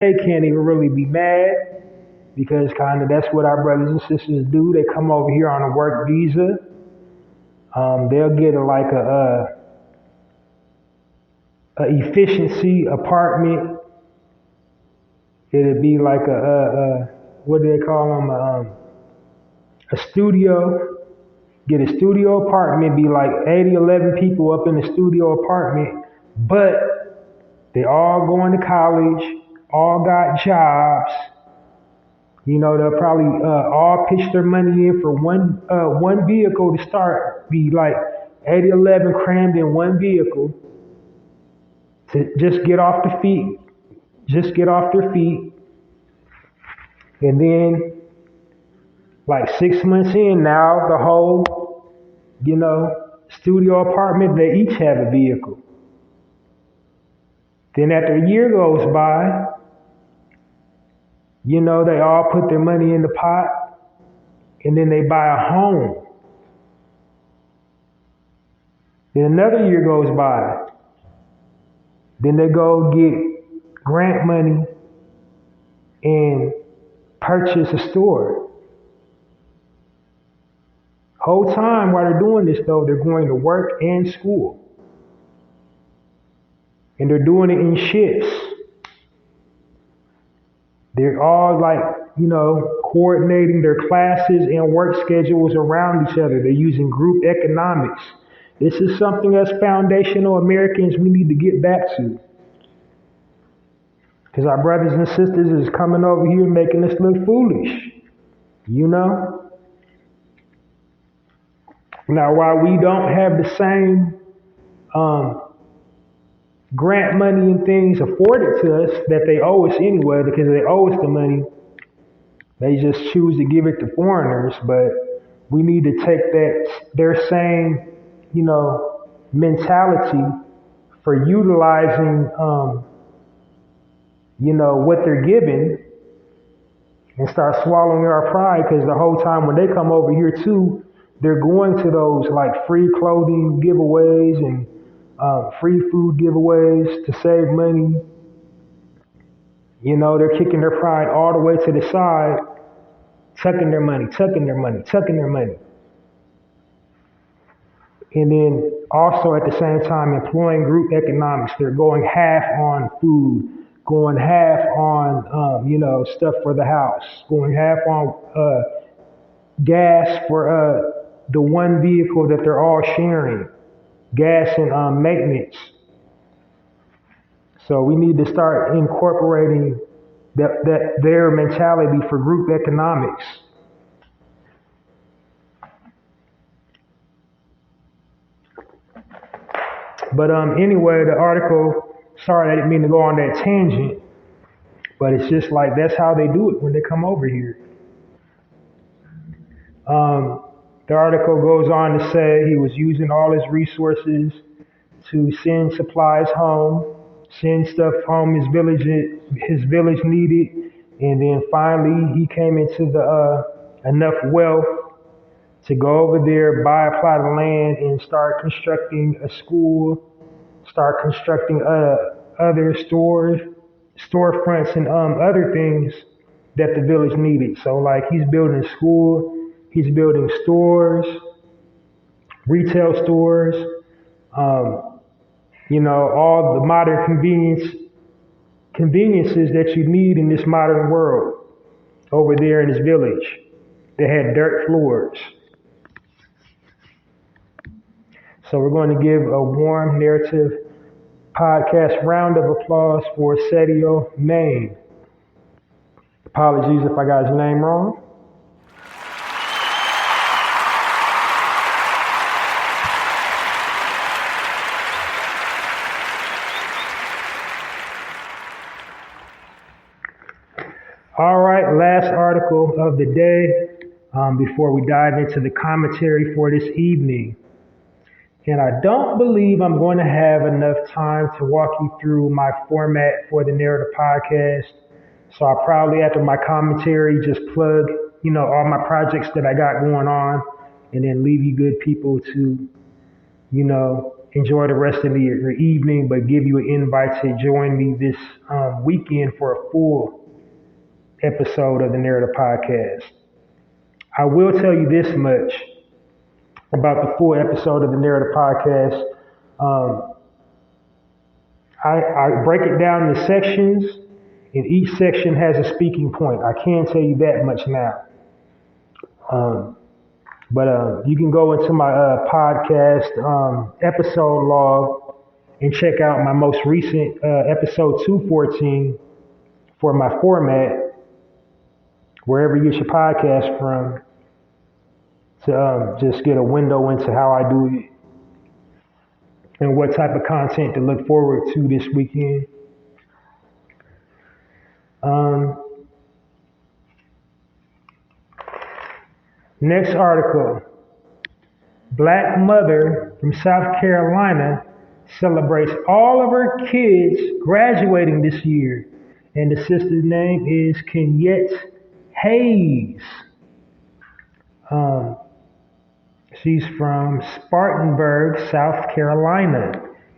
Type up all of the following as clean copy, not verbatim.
They can't even really be mad because kind of that's what our brothers and sisters do. They come over here on a work visa. They'll get a efficiency apartment. It'd be like a what do they call them? A studio. Get a studio apartment. Be like 80, 11 people up in the studio apartment, but they all going to college. All got jobs. They'll probably all pitch their money in for one vehicle to start. Be like 80, 11 crammed in one vehicle to just get off the feet. Just get off their feet. And then like 6 months in now, the whole, studio apartment, they each have a vehicle. Then after a year goes by, they all put their money in the pot and then they buy a home. Then another year goes by. Then they go get grant money and purchase a store. Whole time while they're doing this though, they're going to work and school. And they're doing it in shifts. They're all coordinating their classes and work schedules around each other. They're using group economics. This is something as foundational Americans we need to get back to. Because our brothers and sisters is coming over here making us look foolish. Now, while we don't have the same grant money and things afforded to us that they owe us anyway, because they owe us the money. They just choose to give it to foreigners, but we need to take their same, mentality for utilizing, what they're given and start swallowing our pride, because the whole time when they come over here too, they're going to those like free clothing giveaways and free food giveaways to save money. They're kicking their pride all the way to the side, tucking their money. And then also at the same time employing group economics. They're going half on food, going half on, stuff for the house, going half on gas for the one vehicle that they're all sharing. Gas and maintenance. So we need to start incorporating their mentality for group economics. But anyway, the article, sorry I didn't mean to go on that tangent, but it's just like that's how they do it when they come over here. The article goes on to say he was using all his resources to send supplies home, send stuff home his village needed, and then finally he came into enough wealth to go over there, buy a plot of land, and start constructing a school, start constructing other storefronts and other things that the village needed. So like he's building a school. He's building stores, retail stores, all the modern conveniences that you need in this modern world over there in his village. They had dirt floors. So we're going to give a warm narrative podcast round of applause for Sadio Maine. Apologies if I got his name wrong. All right, last article of the day before we dive into the commentary for this evening. And I don't believe I'm going to have enough time to walk you through my format for the Narrator podcast. So I'll probably, after my commentary, just plug, all my projects that I got going on and then leave you good people to, enjoy the rest of your evening, but give you an invite to join me this weekend for a full episode of the Narrator podcast. I will tell you this much about the full episode of the Narrator podcast. I break it down into sections, and each section has a speaking point. I can't tell you that much now. But you can go into my podcast episode log and check out my most recent episode 214 for my format, wherever you get your podcast from, to just get a window into how I do it and what type of content to look forward to this weekend. Next article. Black mother from South Carolina celebrates all of her kids graduating this year. And the sister's name is Kenyette Hayes. She's from Spartanburg, South Carolina.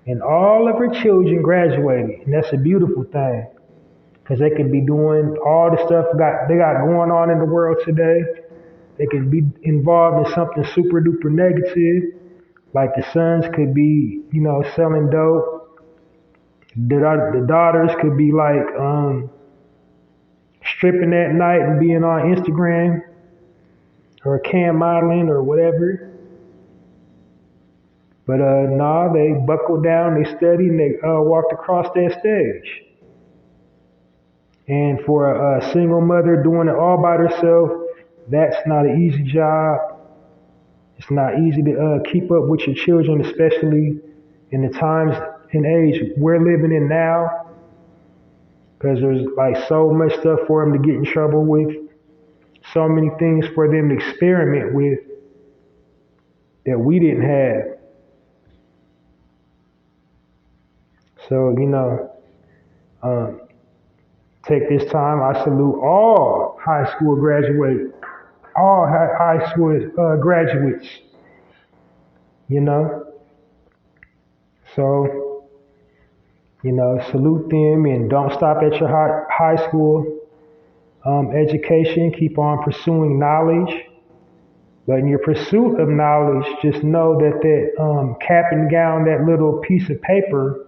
And all of her children graduated. And that's a beautiful thing. Because they could be doing all the stuff they got going on in the world today. They could be involved in something super duper negative. Like the sons could be, selling dope. The daughters could be like stripping at night and being on Instagram or cam modeling or whatever. But they buckled down, they studied, and they walked across that stage. And for a single mother doing it all by herself, that's not an easy job. It's not easy to keep up with your children, especially in the times and age we're living in now. Because there's like so much stuff for them to get in trouble with. So many things for them to experiment with that we didn't have. So, take this time, I salute all high school graduates. All high school graduates, So, salute them and don't stop at your high school education. Keep on pursuing knowledge. But in your pursuit of knowledge, just know that cap and gown, that little piece of paper,